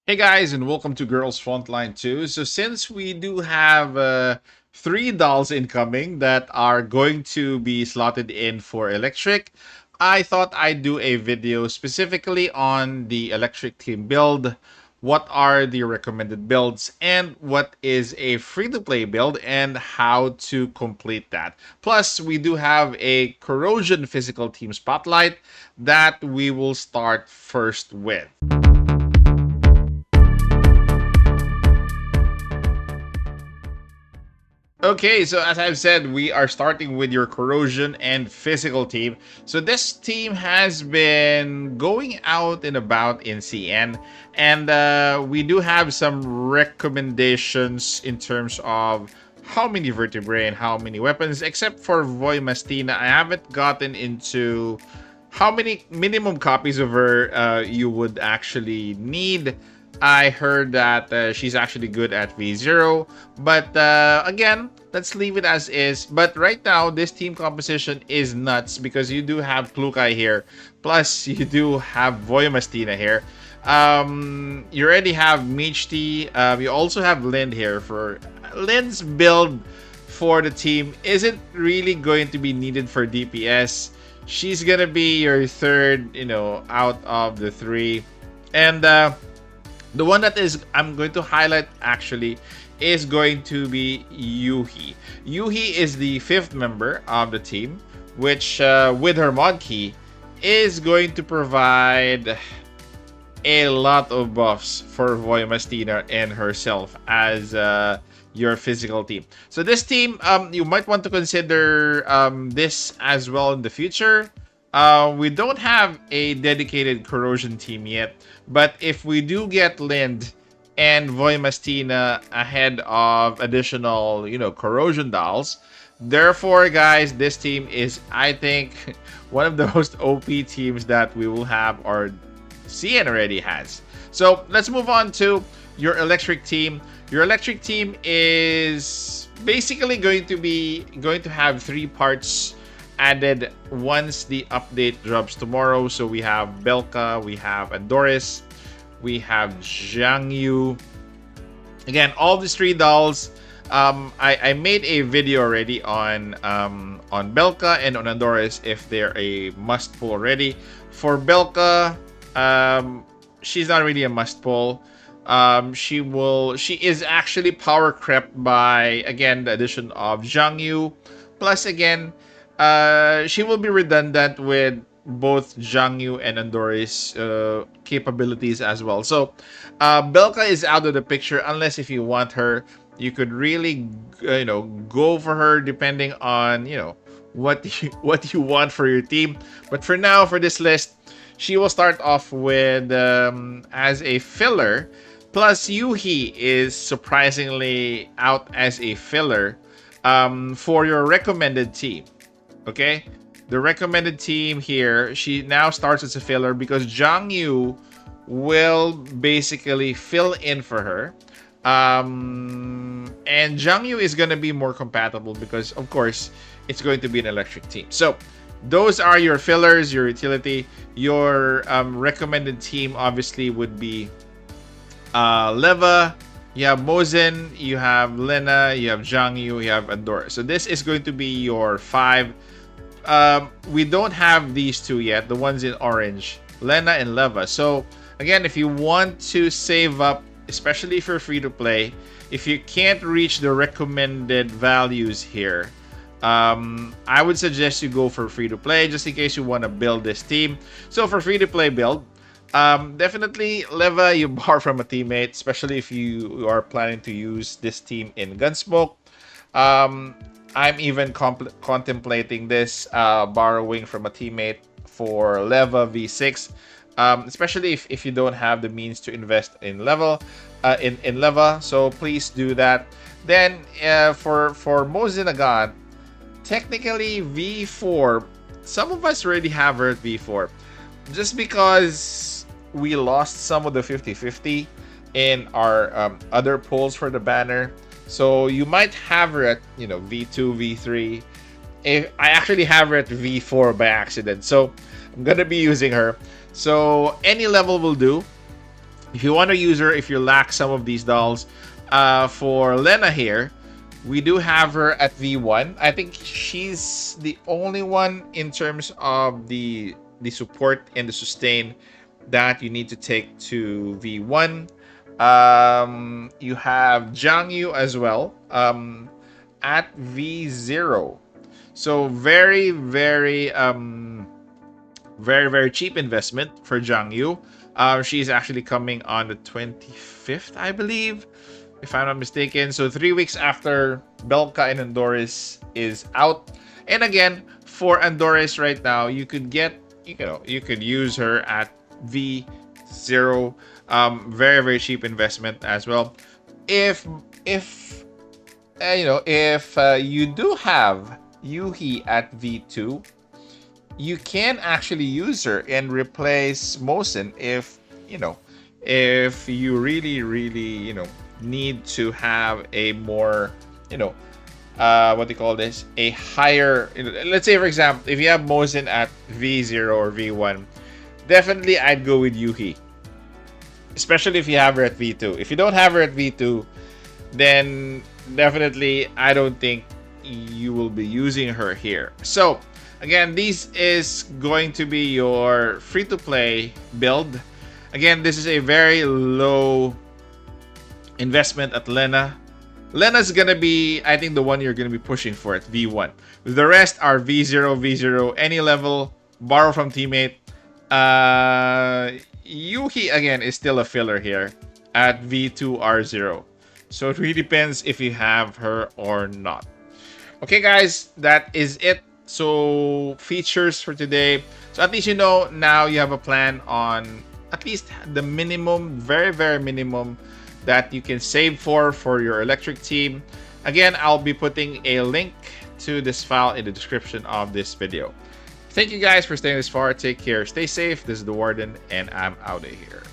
Hey guys, and welcome to Girls Frontline 2. So since we do have three dolls incoming that are going to be slotted in for electric, I thought I'd do a video specifically on the electric team build. What are the recommended builds and what is a free-to-play build and how to complete that. Plus, we do have a Corrosion physical team spotlight that we will start first with. Okay, so as I've said, we are starting with your corrosion and physical team. So this team has been going out and about in CN, and we do have some recommendations in terms of how many vertebrae and how many weapons. Except for Voy Mastina, I haven't gotten into how many minimum copies of her you would actually need. I heard that she's actually good at V0, but again, let's leave it as is. But right now, this team composition is nuts because you do have Klukai here, plus you do have Voyamastina here. You already have Michti. You also have Lind here. For Lind's build for the team isn't really going to be needed for DPS. She's gonna be your third, out of the three, and the one that is I'm going to highlight actually is going to be Yuhi. Yuhi is the fifth member of the team, which with her mod key is going to provide a lot of buffs for Voymastina and herself as your physical team. So this team, you might want to consider this as well in the future. We don't have a dedicated corrosion team yet, but if we do get Lind and Voymastina ahead of additional, corrosion dolls, therefore, guys, this team is, I think, one of the most OP teams that we will have, or CN already has. So let's move on to your electric team. Your electric team is basically going to have three parts added once the update drops tomorrow. So we have Belka, we have Andoris, we have Zhang Yu. Again, all these three dolls. I made a video already on Belka and on Andoris if they're a must pull already. For Belka, she's not really a must pull. She is actually power crept by, again, the addition of Zhang Yu. Plus, again, she will be redundant with both Zhang Yu and Andori's capabilities as well. So, Belka is out of the picture unless if you want her. You could really, go for her depending on, what you want for your team. But for now, for this list, she will start off with as a filler. Plus, Yuhi is surprisingly out as a filler for your recommended team. Okay? The recommended team here, she now starts as a filler because Zhang Yu will basically fill in for her. And Zhang Yu is going to be more compatible because, of course, it's going to be an electric team. So, those are your fillers, your utility. Your recommended team obviously would be Leva, you have Mozen, you have Lena, you have Zhang Yu, you have Andorra. So this is going to be your five. We don't have these two yet, the ones in orange, Lena and Leva. So again, if you want to save up, especially if you're free to play, if you can't reach the recommended values here, I would suggest you go for free to play just in case you want to build this team. So for free to play build, definitely Leva, you borrow from a teammate, especially if you are planning to use this team in Gunsmoke. I'm even contemplating this, borrowing from a teammate for Leva V6, especially if you don't have the means to invest in in Leva. So please do that. Then for Mozinagan, technically V4, some of us already have her at V4. Just because we lost some of the 50-50 in our other pulls for the banner. So you might have her at, V2, V3. If I actually have her at V4 by accident. So I'm going to be using her. So any level will do. If you want to use her, if you lack some of these dolls, for Lena here, we do have her at V1. I think she's the only one in terms of the support and the sustain that you need to take to V1. You have Zhang Yu as well, at V0. So very cheap investment for Zhang Yu. She's actually coming on the 25th, I believe, if I'm not mistaken. So 3 weeks after Belka and Andoris is out. And again, for Andoris right now, you could use her at V0. Very cheap investment as well. If you do have Yuhi at V2, you can actually use her and replace Mosin if you really need to have a more what do you call this, a higher, let's say for example, if you have Mosin at V0 or V1, definitely I'd go with Yuhi, especially if you have her at V2. If you don't have her at V2, then definitely I don't think you will be using her here. So again, this is going to be your free-to-play build. Again, this is a very low investment at Lena. Lena's gonna be, I think, the one you're gonna be pushing for at V1. The rest are V0, V0, any level, borrow from teammate. Yuhi, again, is still a filler here at V2 R0. So it really depends if you have her or not. Okay, guys, that is it. So features for today. So at least now you have a plan on at least the minimum, very minimum that you can save for your electric team. Again, I'll be putting a link to this file in the description of this video. Thank you guys for staying this far. Take care, stay safe. This is the Warden, and I'm out of here.